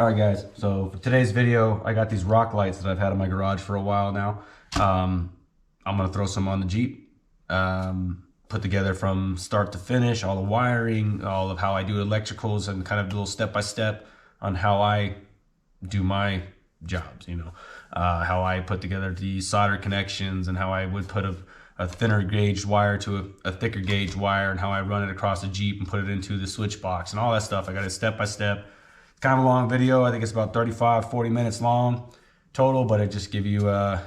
All right, guys, so for today's video, I got these rock lights that I've had in my garage for a while now. I'm gonna throw some on the Jeep, put together from start to finish, all the wiring, all of how I do electricals, and kind of do a little step-by-step on how I do my jobs, you know, how I put together the solder connections and how I would put a thinner gauge wire to a thicker gauge wire and how I run it across the Jeep and put it into the switch box and all that stuff. I got it step-by-step. Kind of a long video. I think it's about 35-40 minutes long total, but it just give you a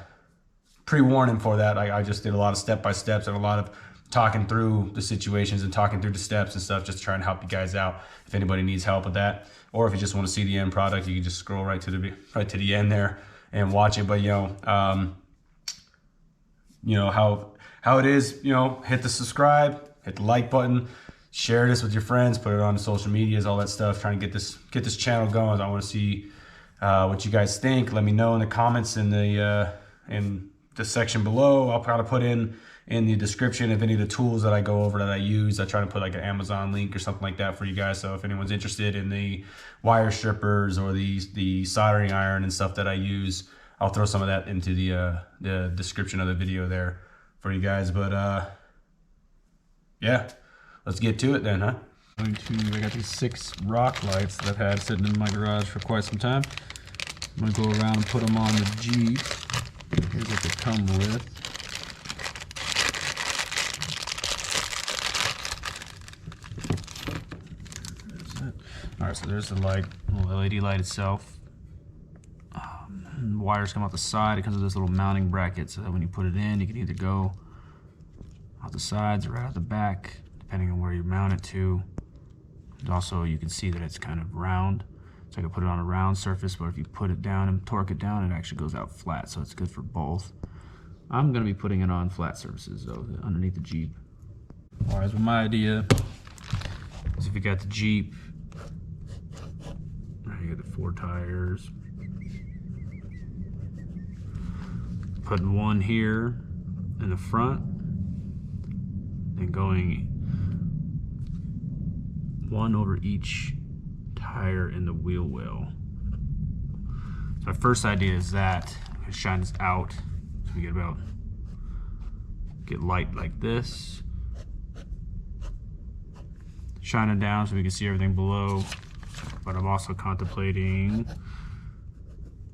pre-warning for that. I just did a lot of step-by-steps and a lot of talking through the situations and talking through the steps and stuff just to try and help you guys out if anybody needs help with that. Or if you just want to see the end product, you can just scroll right to the end there and watch it. But you know how it is, you know, hit the subscribe, hit the like button, share this with your friends, put it on social medias, all that stuff. Trying to get this channel going. I want to see what you guys think. Let me know in the comments in the section below. I'll probably put in the description of any of the tools that I go over that I use. I try to put like an Amazon link or something like that for you guys. So if anyone's interested in the wire strippers or the soldering iron and stuff that I use, I'll throw some of that into the description of the video there for you guys. But yeah. Let's get to it then, huh? I got these 6 rock lights that I've had sitting in my garage for quite some time. I'm gonna go around and put them on the Jeep. Here's what they come with. All right, so there's the light, little LED light itself. Wires come out the side. It comes with this little mounting bracket, so that when you put it in, you can either go out the sides or right out the back, depending on where you mount it to. And also, you can see that it's kind of round, so I can put it on a round surface, but if you put it down and torque it down, it actually goes out flat, so it's good for both. I'm going to be putting it on flat surfaces, though, underneath the Jeep. Alright, so my idea is if you got the Jeep, you got the 4 tires, putting one here in the front, and going one over each tire in the wheel well. So my first idea is that it shines out, so we get light like this, shining down so we can see everything below. But I'm also contemplating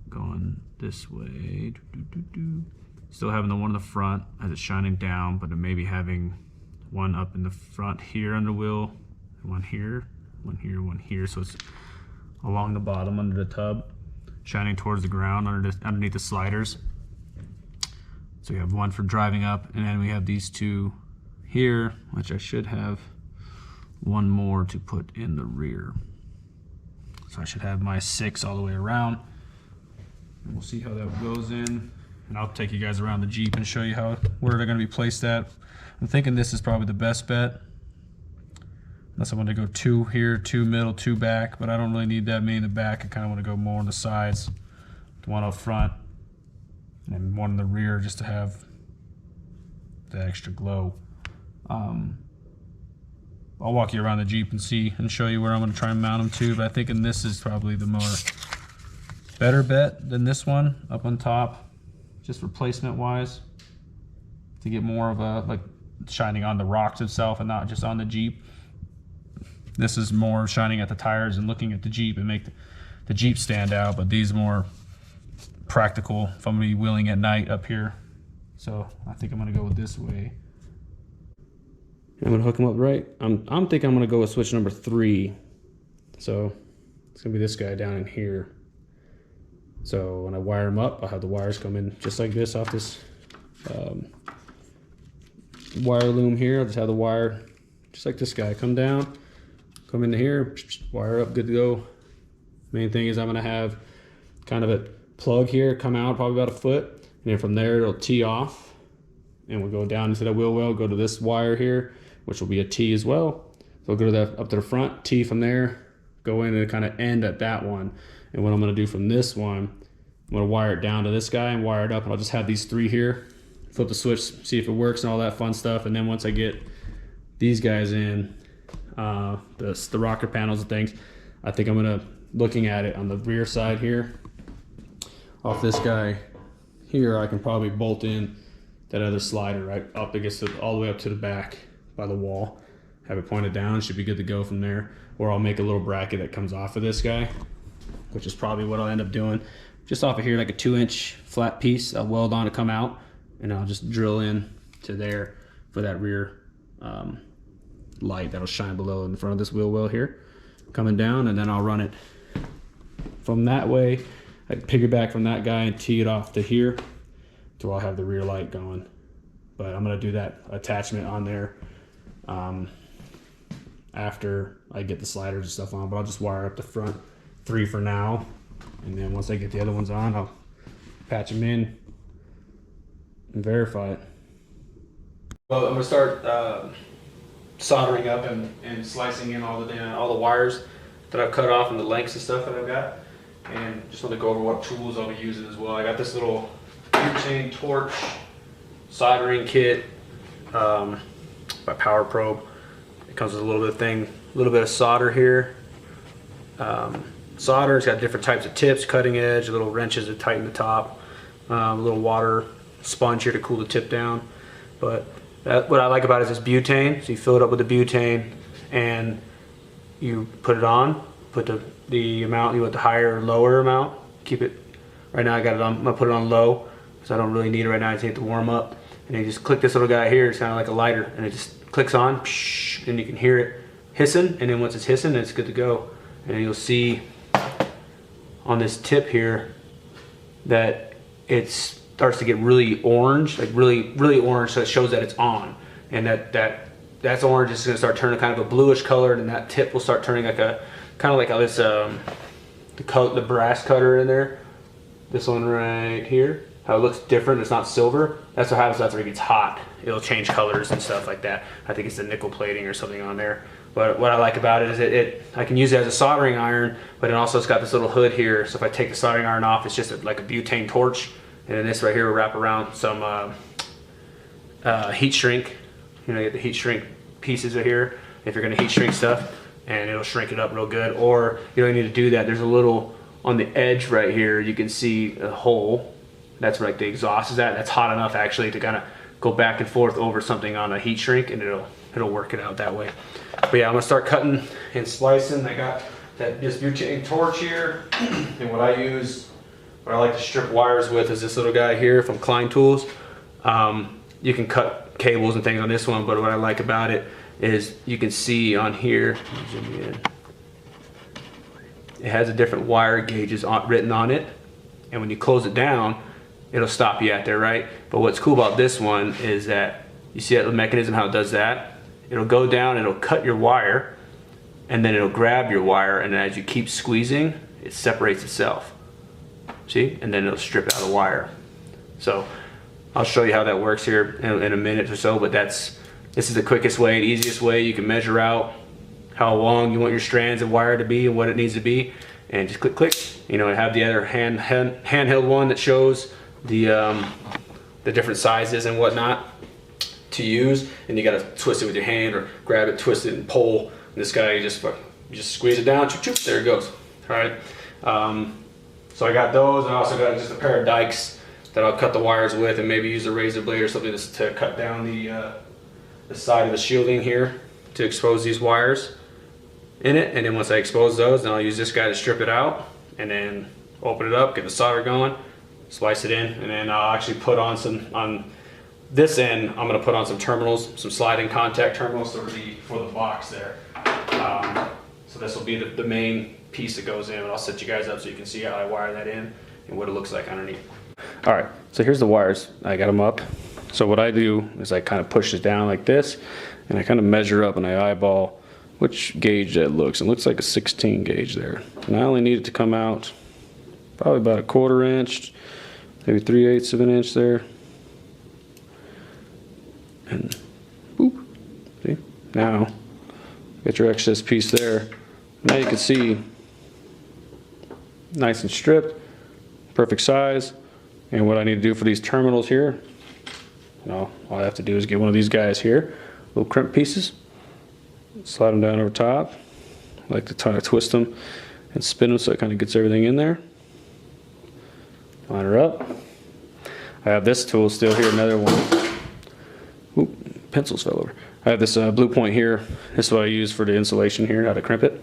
going this way. Still having the one in the front as it's shining down, but maybe having one up in the front here on the wheel, one here, one here, one here, so it's along the bottom under the tub, shining towards the ground underneath the sliders. So we have one for driving up, and then we have these 2 here, which I should have one more to put in the rear. So I should have my 6 all the way around, and we'll see how that goes in. And I'll take you guys around the Jeep and show you where they're going to be placed at. I'm thinking this is probably the best bet, unless I want to go 2 here, 2 middle, 2 back, but I don't really need that many in the back. I kind of want to go more on the sides, 1 up front, and 1 in the rear just to have the extra glow. I'll walk you around the Jeep and see and show you where I'm going to try and mount them to, but I'm thinking this is probably the better bet than this one up on top, just for placement wise, to get more of a like shining on the rocks itself and not just on the Jeep. This is more shining at the tires and looking at the Jeep and make the Jeep stand out, but these more practical if I'm going to be wheeling at night up here. So I think I'm going to go with this way. I'm gonna hook them up right. I'm thinking I'm gonna go with switch number 3. So it's gonna be this guy down in here. So when I wire them up, I'll have the wires come in just like this off this wire loom here. I'll just have the wire just like this guy come down, come into here, wire up, good to go. Main thing is I'm gonna have kind of a plug here come out probably about 1 foot, and then from there it'll tee off, and we'll go down into the wheel well, go to this wire here, which will be a T as well. So I'll go to up to the front, T from there, go in and kind of end at that one. And what I'm gonna do from this one, I'm gonna wire it down to this guy and wire it up, and I'll just have these 3 here, flip the switch, see if it works and all that fun stuff. And then once I get these guys in, the rocker panels and things, I think I'm gonna looking at it on the rear side here, off this guy here, I can probably bolt in that other slider right up against it, all the way up to the back by the wall. Have it pointed down, should be good to go from there. Or I'll make a little bracket that comes off of this guy, which is probably what I'll end up doing. Just off of here, like a 2-inch flat piece, I'll weld on to come out, and I'll just drill in to there for that rear light that'll shine below in front of this wheel well here, coming down, and then I'll run it from that way. I can piggyback from that guy and tee it off to here, to I'll have the rear light going. But I'm gonna do that attachment on there after I get the sliders and stuff on, but I'll just wire up the front 3 for now, and then once I get the other ones on, I'll patch them in and verify it. Well, I'm gonna start soldering up and slicing in all the wires that I've cut off and the lengths and stuff that I've got, and just want to go over what tools I'll be using as well. I got this little butane torch soldering kit by Power Probe. It comes with a little bit of solder here. Solder, it's got different types of tips, cutting edge, little wrenches to tighten the top, a little water sponge here to cool the tip down. But what I like about it is this butane. So you fill it up with the butane and you put it on, put the amount, you want the higher or lower amount, keep it, right now I got it on, I'm gonna put it on low, because I don't really need it right now, I just need it to warm up. And then you just click this little guy here, it's kind of like a lighter, and it just clicks on, and you can hear it hissing, and then once it's hissing, it's good to go. And you'll see on this tip here that it starts to get really orange, like really orange, so it shows that it's on. And that's orange is gonna start turning kind of a bluish color, and that tip will start turning like a, kind of like how this, the brass cutter in there, this one right here, how it looks different, it's not silver. That's what happens after it gets hot. It'll change colors and stuff like that. I think it's the nickel plating or something on there. But what I like about it is I can use it as a soldering iron, but it also it's got this little hood here. So if I take the soldering iron off, it's just like a butane torch. And then this right here will wrap around some heat shrink. You know, you get the heat shrink pieces right here if you're gonna heat shrink stuff, and it'll shrink it up real good. Or you don't need to do that. There's a little, on the edge right here, you can see a hole. That's where like the exhaust is at. That's hot enough actually to kind of go back and forth over something on a heat shrink, and it'll work it out that way. But yeah, I'm gonna start cutting and slicing. I got this butane torch here, and what I like to strip wires with is this little guy here from Klein tools. You can cut cables and things on this one, but what I like about it is you can see on here, zoom in, it has a different wire gauges written on it, and when you close it down, it'll stop you at there, right? But what's cool about this one is that you see that the mechanism, how it does that? It'll go down, it'll cut your wire, and then it'll grab your wire, and as you keep squeezing, it separates itself. See? And then it'll strip out the wire. So I'll show you how that works here in a minute or so, but this is the quickest way, the easiest way. You can measure out how long you want your strands of wire to be and what it needs to be, and just click, click. You know, I have the other handheld one that shows the different sizes and whatnot to use, and you gotta twist it with your hand or grab it, twist it, and pull. And this guy, you just squeeze it down, choop, choop, there it goes. All right. So I got those, and I also got just a pair of dikes that I'll cut the wires with, and maybe use a razor blade or something to cut down the side of the shielding here to expose these wires in it. And then once I expose those, then I'll use this guy to strip it out, and then open it up, get the solder going, slice it in, and then I'll actually put on on this end, I'm gonna put on some terminals, some sliding contact terminals for the box there. So this will be the main piece that goes in, and I'll set you guys up so you can see how I wire that in and what it looks like underneath. All right, so here's the wires. I got them up. So what I do is I kind of push it down like this, and I kind of measure up and I eyeball which gauge that looks. It looks like a 16 gauge there. And I only need it to come out probably about a 1/4 inch, maybe 3/8 of an inch there. And boop, see? Now, get your excess piece there. Now you can see, nice and stripped, perfect size. And what I need to do for these terminals here, all I have to do is get one of these guys here, little crimp pieces, slide them down over top. I like to try to twist them and spin them so it kind of gets everything in there. Line her up. I have this tool still here, another one. Oop, pencils fell over. I have this blue point here. This is what I use for the insulation here, how to crimp it.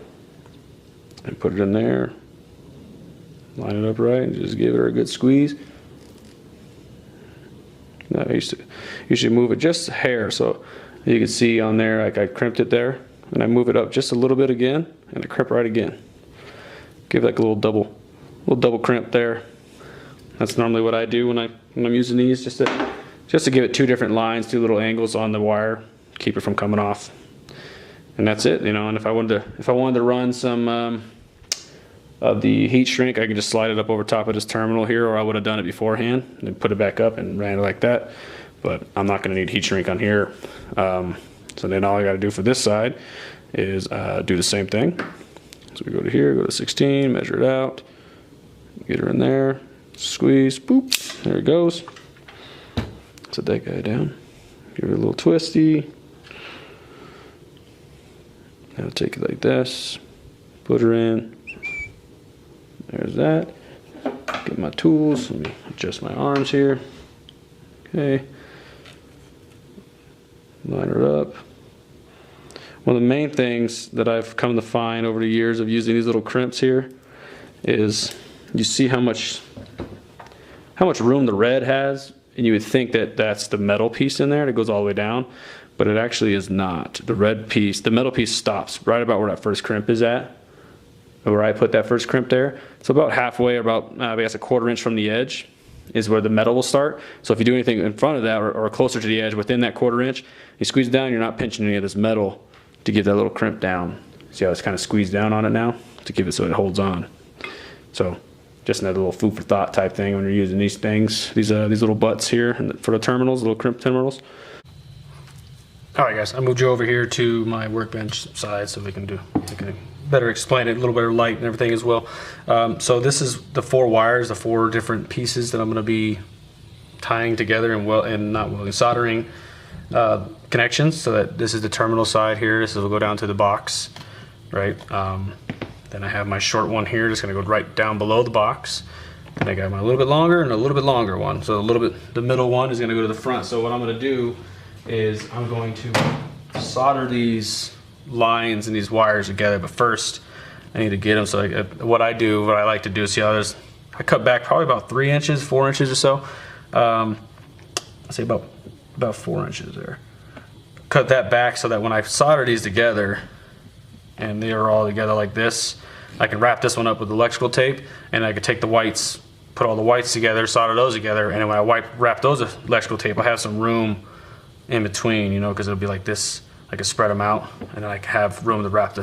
And put it in there. Line it up right and just give her a good squeeze. Now I usually move it just a hair, so you can see on there, like I crimped it there, and I move it up just a little bit again, and I crimp right again. Give like a little double crimp there. That's normally what I do when I'm using these, just to give it two different lines, two little angles on the wire, keep it from coming off. And that's it, you know. And if I wanted to run some of the heat shrink, I could just slide it up over top of this terminal here, or I would have done it beforehand and then put it back up and ran it like that. But I'm not going to need heat shrink on here. So then all I got to do for this side is do the same thing. So we go to here, go to 16, measure it out, get her in there, squeeze, boop, there it goes. Set that guy down, give it a little twisty. Now take it like this, put her in. There's that. Get my tools, let me adjust my arms here. Okay. Line her up. One of the main things that I've come to find over the years of using these little crimps here is you see how much room the red has, and you would think that that's the metal piece in there that goes all the way down, but it actually is not. The red piece, the metal piece stops right about where that first crimp is at, where I put that first crimp there. So about halfway, about I guess a 1/4 inch from the edge is where the metal will start. So if you do anything in front of that or closer to the edge within that 1/4 inch, you squeeze it down, you're not pinching any of this metal to give that little crimp down. See how it's kind of squeezed down on it now to give it so it holds on. So just another little food for thought type thing when you're using these things, these little butts here for the terminals, little crimp terminals. All right, guys, I moved you over here to my workbench side so we can better explain it, a little better light and everything as well. So this is the 4 wires, the 4 different pieces that I'm going to be tying together and not welding, soldering connections. So that this is the terminal side here. This will go down to the box, right? Then I have my short one here, just going to go right down below the box. And I got my little bit longer and a little bit longer one. So the middle one is going to go to the front. So what I'm going to do is I'm going to solder these lines and these wires together, but first I need to get them. So what I like to do is see how I cut back probably about 3 inches, 4 inches or so. I'll say about 4 inches there. Cut that back so that when I solder these together and they are all together like this, I can wrap this one up with electrical tape, and I can take the whites, put all the whites together, solder those together, and then when I wrap those with electrical tape, I have some room in between, you know, because it'll be like this. I can spread them out, and then I can have room to wrap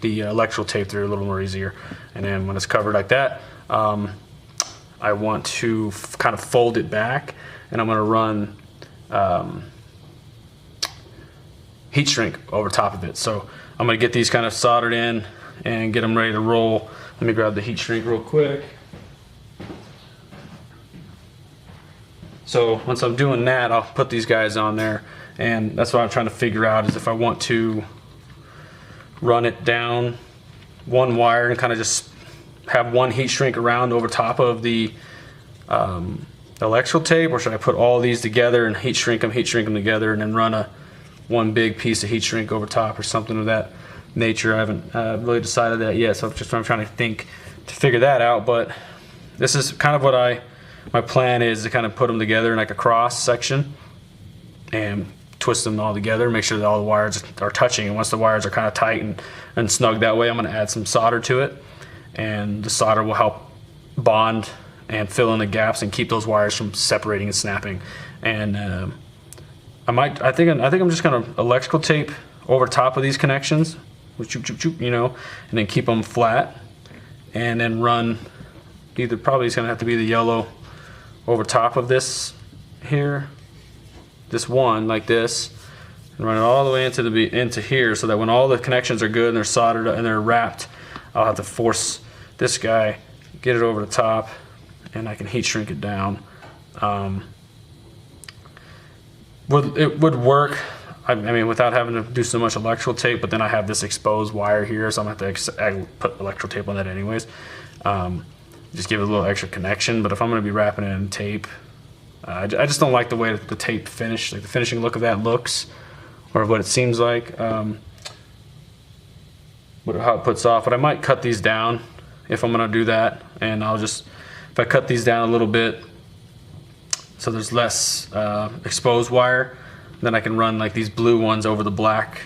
the electrical tape through a little more easier. And then when it's covered like that, I want to kind of fold it back, and I'm going to run heat shrink over top of it. So I'm going to get these kind of soldered in and get them ready to roll. Let me grab the heat shrink real quick. So once I'm doing that, I'll put these guys on there, and that's what I'm trying to figure out is if I want to run it down one wire and kind of just have one heat shrink around over top of the electrical tape, or should I put all these together and heat shrink them together and then run one big piece of heat shrink over top or something of that nature. I haven't really decided that yet, so I'm trying to figure that out. But this is kind of what my plan is, to kind of put them together in like a cross section and twist them all together, make sure that all the wires are touching. And once the wires are kind of tight and snug that way, I'm going to add some solder to it, and the solder will help bond and fill in the gaps and keep those wires from separating and snapping. And I think I'm just going to electrical tape over top of these connections, you know, and then keep them flat, and then run probably it's going to have to be the yellow over top of this here, this one like this, and run it all the way into here, so that when all the connections are good and they're soldered and they're wrapped, I'll have to force this guy, get it over the top, and I can heat shrink it down. It would work I mean, without having to do so much electrical tape, but then I have this exposed wire here, so I'm gonna have to put electrical tape on that anyways. Just give it a little extra connection, but if I'm gonna be wrapping it in tape, I just don't like the way that the tape finish, like the finishing look of that looks, or what it seems like, how it puts off. But I might cut these down if I'm gonna do that, and I'll just, if I cut these down a little bit so there's less exposed wire, then I can run like these blue ones over the black,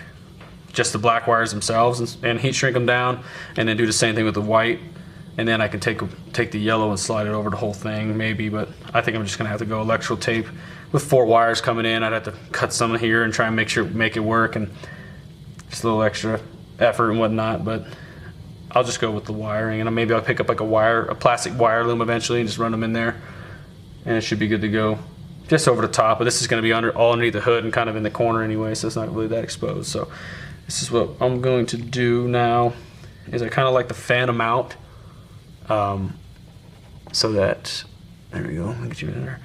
just the black wires themselves, and heat shrink them down, and then do the same thing with the white. And then I can take the yellow and slide it over the whole thing, maybe, but I think I'm just gonna have to go electrical tape with 4 wires coming in. I'd have to cut some here and try and make it work, and just a little extra effort and whatnot, but I'll just go with the wiring, and maybe I'll pick up like a plastic wire loom eventually and just run them in there, and it should be good to go. Just over the top, but this is gonna be all underneath the hood and kind of in the corner anyway, so it's not really that exposed. So this is what I'm going to do now, is I kind of like to fan them out. So that, there we go, let me get you in there.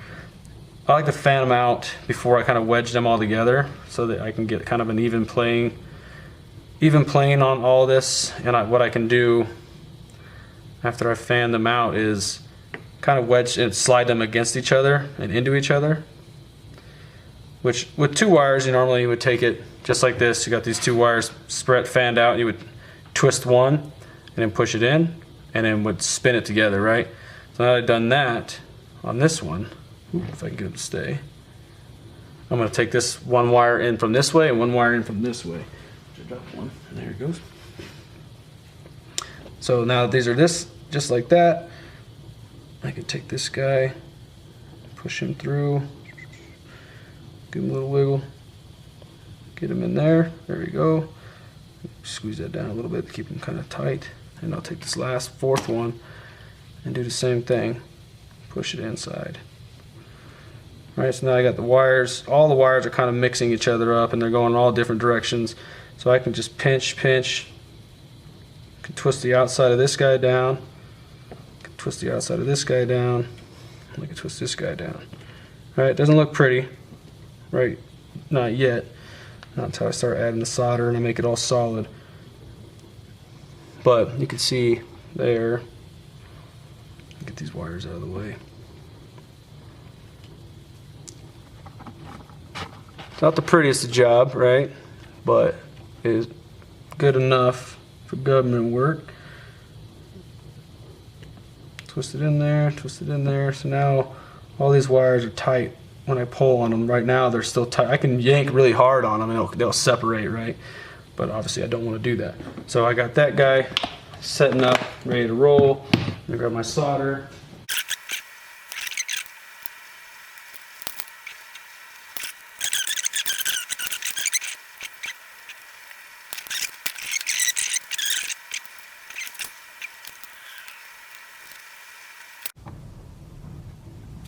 I like to fan them out before I kind of wedge them all together, so that I can get kind of an even plane on all this. And what I can do after I fan them out is kind of wedge and slide them against each other and into each other. Which with 2 wires, you normally would take it just like this. You got these 2 wires fanned out, and you would twist one and then push it in, and then would spin it together, right? So now that I've done that on this one, if I can get it to stay, I'm gonna take this 1 wire in from this way and 1 wire in from this way. Drop one, and there it goes. So now that these are just like that, I can take this guy, push him through, give him a little wiggle, get him in there, there we go. Squeeze that down a little bit to keep him kind of tight. And I'll take this last 4th one and do the same thing, push it inside. All right, so now I got the wires, all the wires are kind of mixing each other up, and they're going in all different directions. So I can just pinch, can twist the outside of this guy down, can twist the outside of this guy down, and I can twist this guy down. All right, it doesn't look pretty, right? Not yet, not until I start adding the solder and I make it all solid. But you can see there, get these wires out of the way. It's not the prettiest job, right? But it is good enough for government work. Twist it in there, twist it in there. So now all these wires are tight when I pull on them. Right now they're still tight. I can yank really hard on them and they'll separate, right? But obviously I don't want to do that. So I got that guy setting up, ready to roll. I'm gonna grab my solder.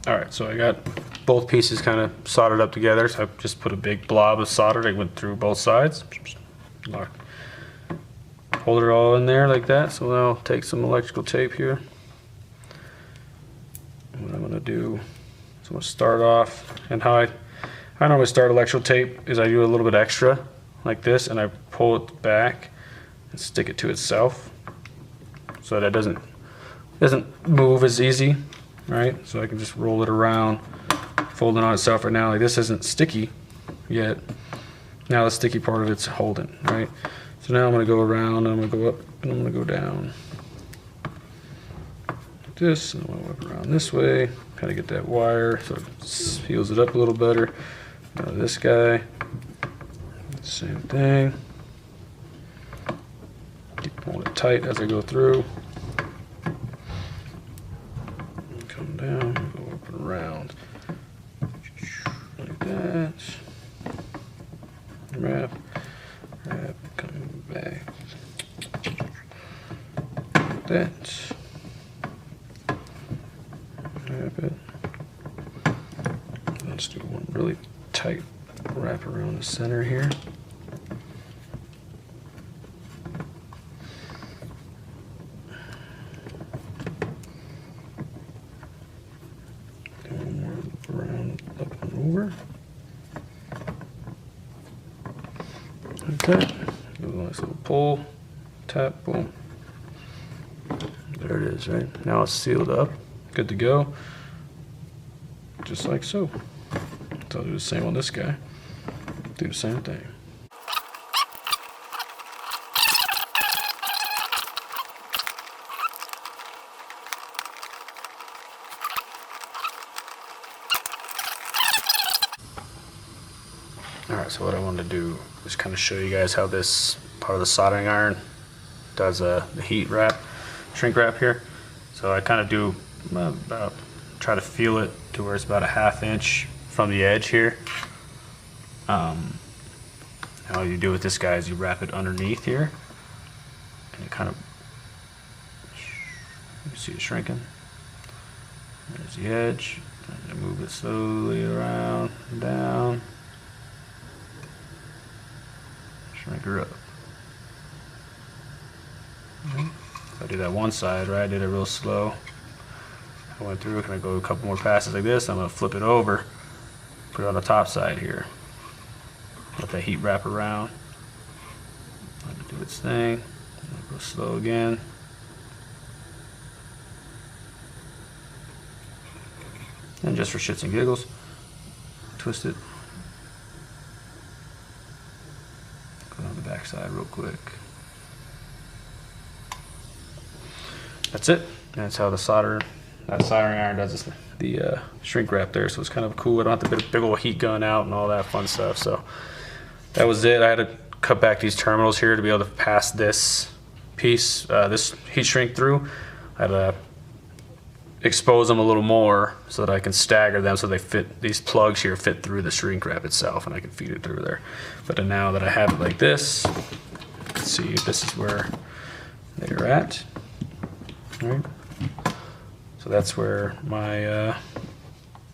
Alright, so I got both pieces kind of soldered up together. So I just put a big blob of solder that went through both sides. Hold it all in there like that. So now I'll take some electrical tape here. And what I'm going to do is I'm going to start off, and how I normally start electrical tape is I do a little bit extra like this, and I pull it back and stick it to itself so that it doesn't move as easy, right? So I can just roll it around, fold it on itself. Right now, like this isn't sticky yet. Now the sticky part of it's holding, right? So now I'm going to go around, and I'm going to go up, and I'm going to go down like this, and I'm going to whip around this way, kind of get that wire so it seals it up a little better. Now this guy, same thing. Keep pulling it tight as I go through. Come down, go up and around like that. Wrap, coming back like that. Wrap it. Let's do one really tight wrap around the center here. Do one more around, up and over. that. Give it a nice little pull, tap, boom. There it is, right? Now it's sealed up, good to go. Just like so. So I'll do the same on this guy. Do the same thing. Alright, so what I wanted to do is kind of show you guys how this part of the soldering iron does the heat wrap, shrink wrap here. So I kind of do about, try to feel it to where it's about a 1/2 inch from the edge here. All you do with this guy is you wrap it underneath here, and it kind of, you see it shrinking. There's the edge, and move it slowly around and down. Shrink her up. So I did that one side, right? I did it real slow. I went through, can I go a couple more passes like this? I'm gonna flip it over, put it on the top side here. Let that heat wrap around. Let it do its thing. Go slow again. And just for shits and giggles, twist it. Go on the back side real quick. That's it. That's how that soldering iron does the shrink wrap there. So it's kind of cool. I don't have to put a big old heat gun out and all that fun stuff. So that was it. I had to cut back these terminals here to be able to pass this piece, this heat shrink through. I had to expose them a little more so that I can stagger them so they fit, these plugs here fit through the shrink wrap itself, and I can feed it through there. But then now that I have it like this, you can see this is where they're at. All right. So that's where my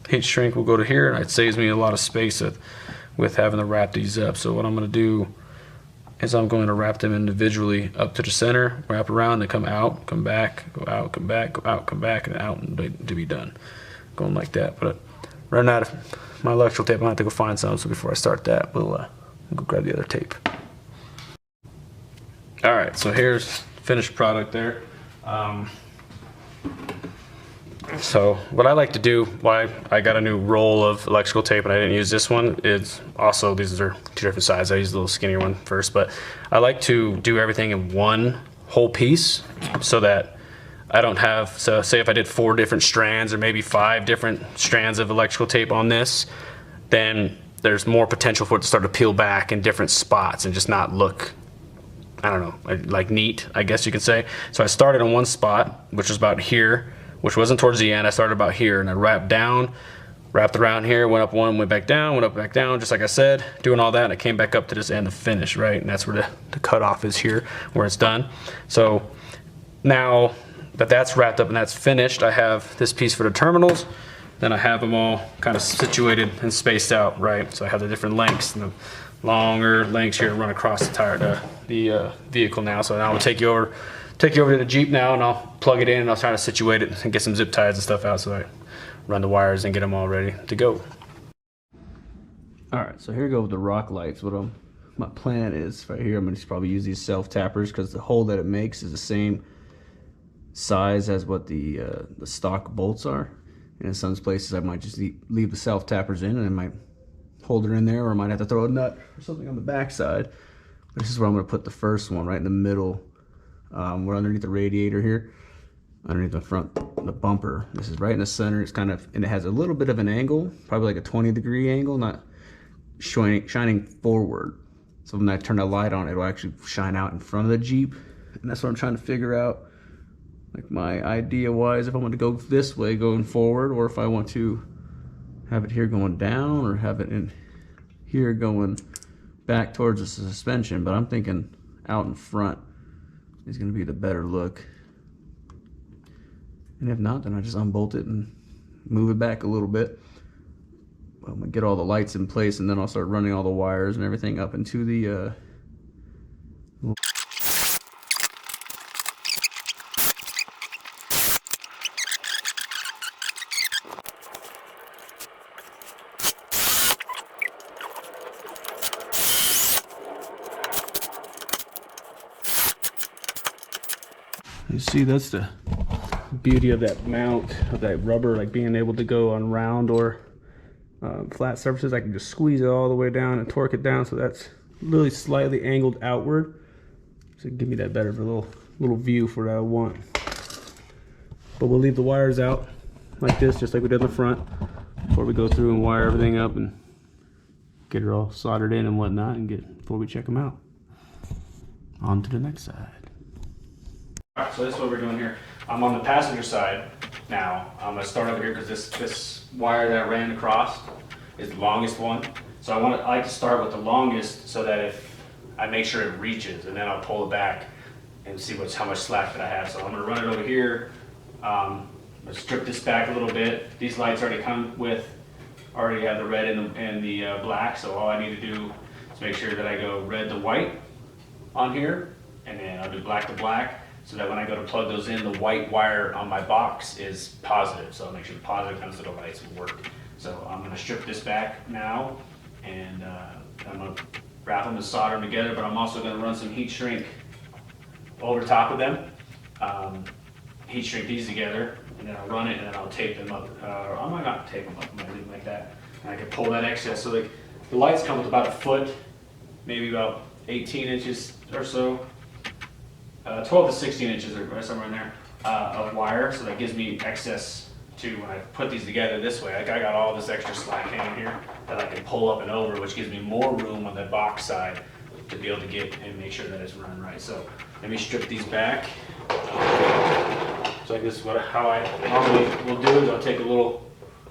heat shrink will go to here, and it saves me a lot of space with having to wrap these up. So what I'm going to do is I'm going to wrap them individually up to the center, wrap around, they come out, come back, go out, come back, go out, come back, and out, and to be done. Going like that. But running out of my electrical tape, I'm going to have to go find some. So before I start that, we'll go grab the other tape. All right, so here's finished product there. So what I like to do, why I got a new roll of electrical tape and I didn't use this one, is also, these are two different sizes. I used the little skinnier one first, but I like to do everything in one whole piece so that I don't have, so say if I did 4 different strands or maybe 5 different strands of electrical tape on this, then there's more potential for it to start to peel back in different spots and just not look, I don't know, like neat, I guess you could say. So I started on one spot, which was about here, which wasn't towards the end. I started about here and I wrapped down, wrapped around here, went up one, went back down, went up, back down, just like I said, doing all that, and I came back up to this end, the finish, right? And that's where the cutoff is here, where it's done. So now that that's wrapped up and that's finished, I have this piece for the terminals. Then I have them all kind of situated and spaced out, right? So I have the different lengths and the longer lengths here run across the tire, the vehicle now. So now I'm gonna take you over to the Jeep now, and I'll plug it in and I'll try to situate it and get some zip ties and stuff out so I run the wires and get them all ready to go. All right, so here we go with the rock lights. My plan is right here, I'm gonna probably use these self tappers because the hole that it makes is the same size as what the stock bolts are. And in some places I might just leave the self tappers in and I might hold it in there, or I might have to throw a nut or something on the back side. This is where I'm gonna put the first one, right in the middle. We're underneath the radiator here, underneath the front, the bumper. This is right in the center. It's kind of, and it has a little bit of an angle, probably like a 20-degree angle, not shining forward. So when I turn the light on, it'll actually shine out in front of the Jeep. And that's what I'm trying to figure out, like my idea wise, if I want to go this way going forward, or if I want to have it here going down, or have it in here going back towards the suspension. But I'm thinking out in front is going to be the better look. And if not, then I just unbolt it and move it back a little bit. I'm going to get all the lights in place, and then I'll start running all the wires and everything up into the You see, that's the beauty of that mount, of that rubber, like being able to go on round or flat surfaces. I can just squeeze it all the way down and torque it down so that's really slightly angled outward. So give me that better of a little view for what I want. But we'll leave the wires out like this, just like we did in the front, before we go through and wire everything up and get it all soldered in and whatnot, and before we check them out. On to the next side. All right, so this is what we're doing here. I'm on the passenger side now. I'm gonna start over here because this wire that I ran across is the longest one. So I like to start with the longest so that if I make sure it reaches, and then I'll pull it back and see how much slack that I have. So I'm gonna run it over here. Let's strip this back a little bit. These lights already have the red and the black, so all I need to do is make sure that I go red to white on here, and then I'll do black to black, so that when I go to plug those in, the white wire on my box is positive. So I'll make sure the positive comes to the lights will work. So I'm gonna strip this back now, and I'm gonna wrap them and solder them together, but I'm also gonna run some heat shrink over top of them. Heat shrink these together, and then I'll run it, and then I'll tape them up. I might not tape them up, I might leave them like that. And I can pull that excess. So the lights come with about a foot, maybe about 18 inches or so. 12 to 16 inches or somewhere in there of wire, so that gives me excess to when I put these together this way. Like I got all this extra slack hanging here that I can pull up and over, which gives me more room on the box side to be able to get and make sure that it's running right. So let me strip these back. So like this is how I normally will do it. I'll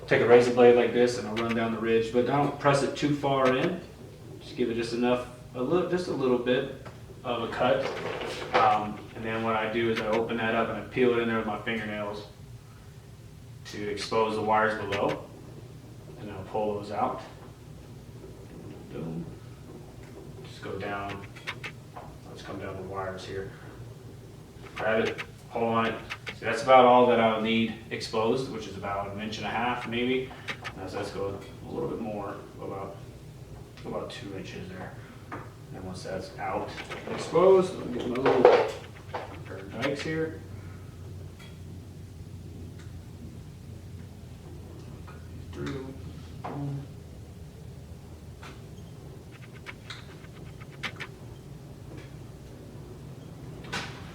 take a razor blade like this and I'll run down the ridge, but don't press it too far in. Just give it just enough, just a little bit of a cut. And then what I do is I open that up and I peel it in there with my fingernails to expose the wires below. And then I'll pull those out. Boom. Just go down. Let's come down the wires here. Grab it, pull on it. So that's about all that I'll need exposed, which is about 1.5 inches maybe. Now so let's go a little bit more, about 2 inches there. And once that's out exposed, I'm getting my little pair of dikes here. Cut these through.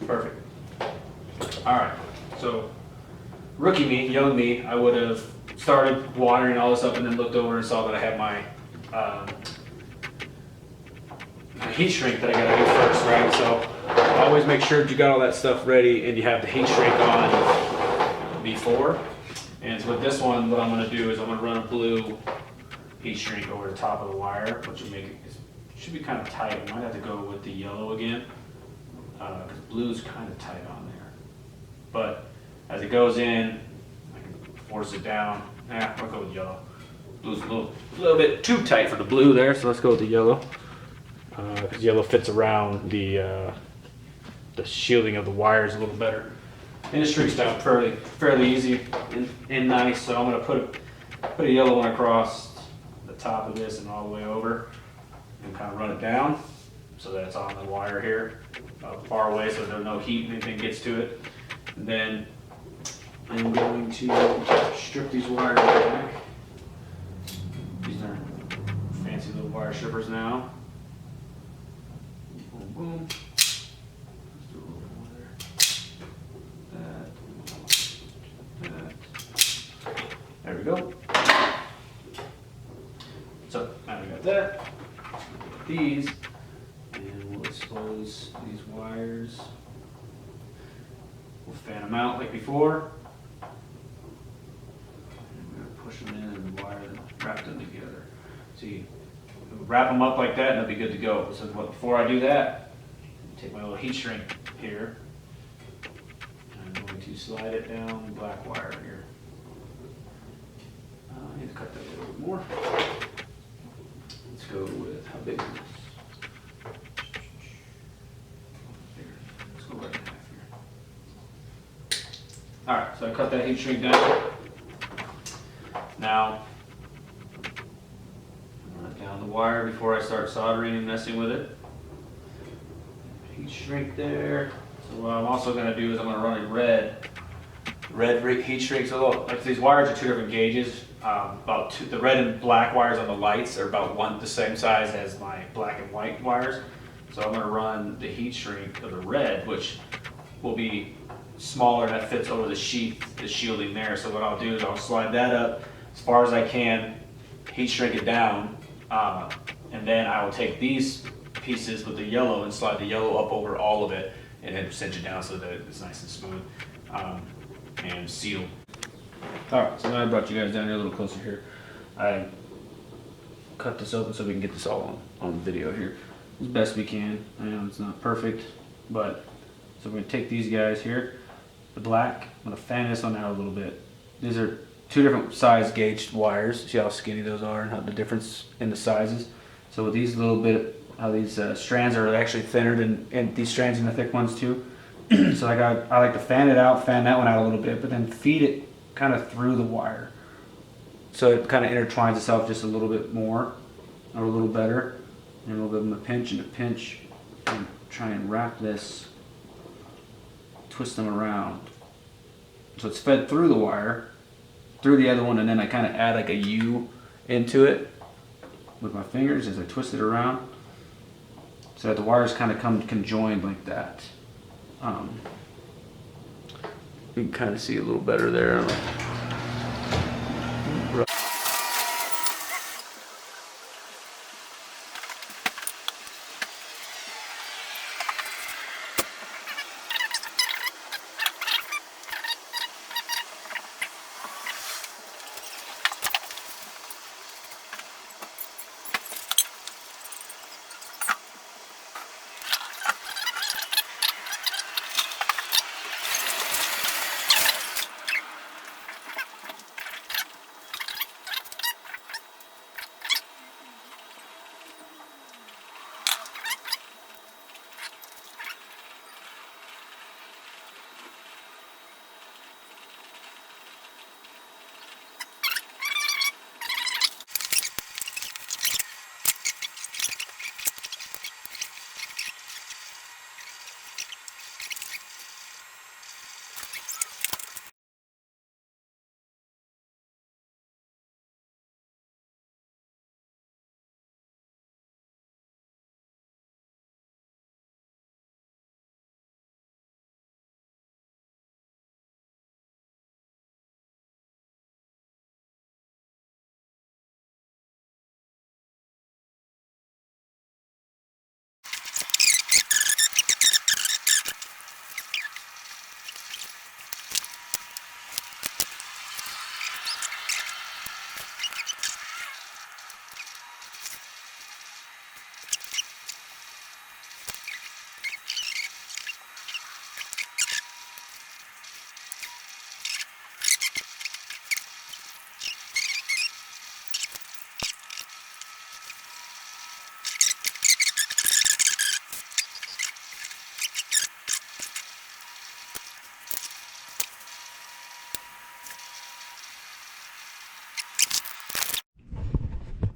Perfect. All right. So, rookie me, young me, I would have started watering all this up and then looked over and saw that I had my heat shrink that I gotta do first, right? So always make sure that you got all that stuff ready and you have the heat shrink on before. And so with this one, what I'm gonna do is I'm gonna run a blue heat shrink over the top of the wire, which will make it should be kind of tight. I might have to go with the yellow again because blue's kind of tight on there. But as it goes in, I can force it down. I'll go with yellow. Blue's a little bit too tight for the blue there, so let's go with the yellow. Because yellow fits around the shielding of the wires a little better. And it shrinks down fairly easy and nice. So I'm going to put a yellow one across the top of this and all the way over, and kind of run it down so that it's on the wire here, far away, so there's no heat and anything gets to it. And then I'm going to strip these wires back. These are fancy little wire strippers now. Boom, boom. Let's do a little bit more there. That. There we go. So now we got that. These, and we'll expose these wires. We'll fan them out like before. And we're gonna push them in and wire them, wrap them together. See, wrap them up like that and they'll be good to go. So before I do that, take my little heat shrink here. And I'm going to slide it down the black wire here. I need to cut that a little bit more. Let's go with, how big is this? Let's go right in half here. Alright, so I cut that heat shrink down. Now, run it down the wire before I start soldering and messing with it. Heat shrink there. So what I'm also going to do is I'm going to run a red heat shrink. So like these wires are 2 different gauges. The red and black wires on the lights are about the same size as my black and white wires. So I'm going to run the heat shrink of the red, which will be smaller, that fits over the sheath, the shielding there. So what I'll do is I'll slide that up as far as I can, heat shrink it down, and then I will take these pieces with the yellow and slide the yellow up over all of it, and then cinch it down so that it's nice and smooth and sealed. All right, so now I brought you guys down here a little closer here. I cut this open so we can get this all on video here as best we can. I know it's not perfect, but so we're gonna take these guys here, the black. I'm gonna fan this one out a little bit. These are 2 different size gauged wires. See how skinny those are and how the difference in the sizes. So with these how these strands are actually thinner than these strands and the thick ones too. So I like to fan it out, fan that one out a little bit, but then feed it kind of through the wire. So it kind of intertwines itself just a little bit more, or a little better. And we'll give them a pinch and a pinch, and try and wrap this, twist them around. So it's fed through the wire, through the other one, and then I kind of add like a U into it with my fingers as I twist it around, so that the wires kind of come conjoined like that. You can kind of see a little better there.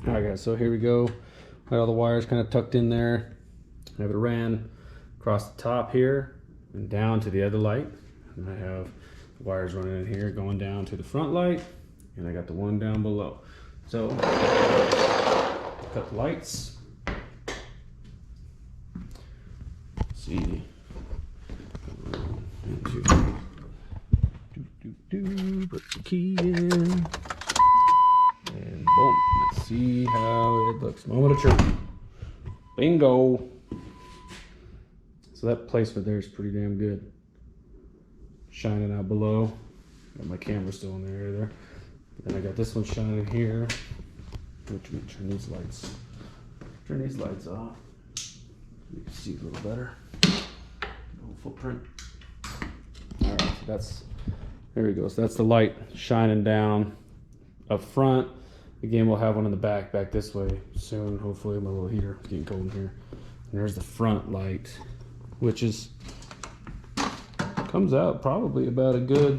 Alright guys, so here we go. Got all the wires kind of tucked in there. I have it ran across the top here and down to the other light. And I have the wires running in here going down to the front light, and I got the one down below. So cut the lights. Let's see. Put the key in. And boom, let's see how it looks. Moment of truth. Bingo. So that placement there is pretty damn good. Shining out below. Got my camera still in there either. Then I got this one shining here. Which we turn these lights. Turn these lights off. You can see a little better. No footprint. Alright, so that's, there we go. So that's the light shining down up front. Again, we'll have one in the back this way soon, hopefully. My little heater is getting cold in here. And there's the front light, which is, comes out probably about a good,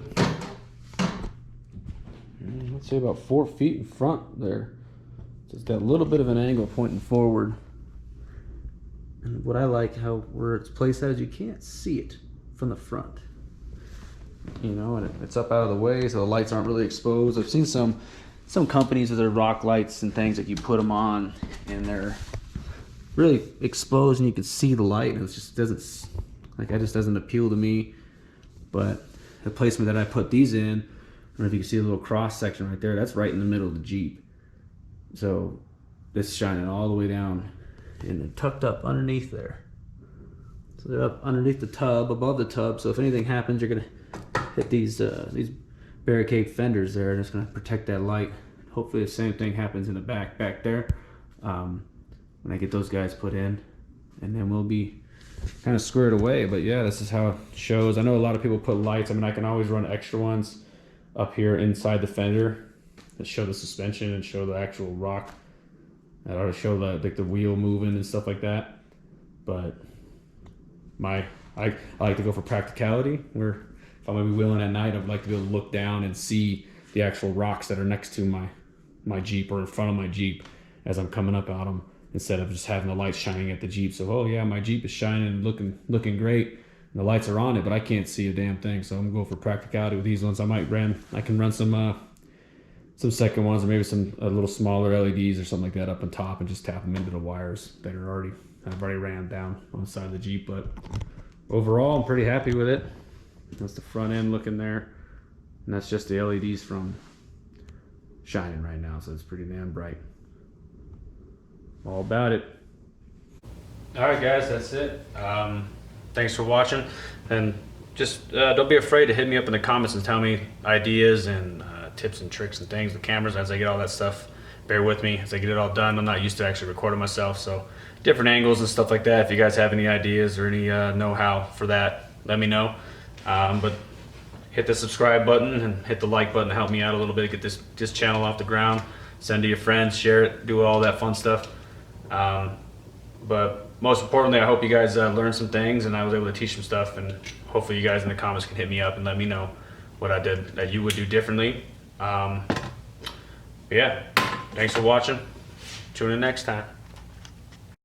let's say about 4 feet in front there. So it's got a little bit of an angle pointing forward. And what I like where it's placed at is you can't see it from the front. You know, and it's up out of the way, so the lights aren't really exposed. I've seen some companies with their rock lights and things that you put them on, and they're really exposed, and you can see the light, and it just doesn't, like, that just doesn't appeal to me. But the placement that I put these in, I don't know if you can see a little cross section right there. That's right in the middle of the Jeep. So it's shining all the way down, and they're tucked up underneath there. So they're up underneath the tub, above the tub. So if anything happens, you're gonna hit these barricade fenders there, and it's gonna protect that light. Hopefully the same thing happens in the back there when I get those guys put in, and then we'll be kind of squared away. But yeah, this is how it shows. I know a lot of people put lights. I mean, I can always run extra ones up here inside the fender that show the suspension and show the actual rock. That ought to show the wheel moving and stuff like that. But I like to go for practicality, where if I'm gonna be wheeling at night, I'd like to be able to look down and see the actual rocks that are next to my Jeep or in front of my Jeep as I'm coming up on them, instead of just having the lights shining at the Jeep. So, oh yeah, my Jeep is shining and looking great, and the lights are on it, but I can't see a damn thing. So I'm gonna go for practicality with these ones. I can run some second ones, or maybe some little smaller LEDs or something like that up on top, and just tap them into the wires that I've already ran down on the side of the Jeep. But overall, I'm pretty happy with it. That's the front end looking there, and that's just the LEDs from shining right now, so it's pretty damn bright. All about it. All right, guys, that's it. Thanks for watching, and just don't be afraid to hit me up in the comments and tell me ideas and tips and tricks and things, the cameras, as I get all that stuff. Bear with me as I get it all done. I'm not used to actually recording myself, so different angles and stuff like that. If you guys have any ideas or any know-how for that, let me know. But hit the subscribe button and hit the like button to help me out a little bit, get this channel off the ground. Send to your friends, share it, do all that fun stuff. But most importantly, I hope you guys learned some things, and I was able to teach some stuff, and hopefully you guys in the comments can hit me up and let me know what I did that you would do differently. Yeah, thanks for watching. Tune in next time.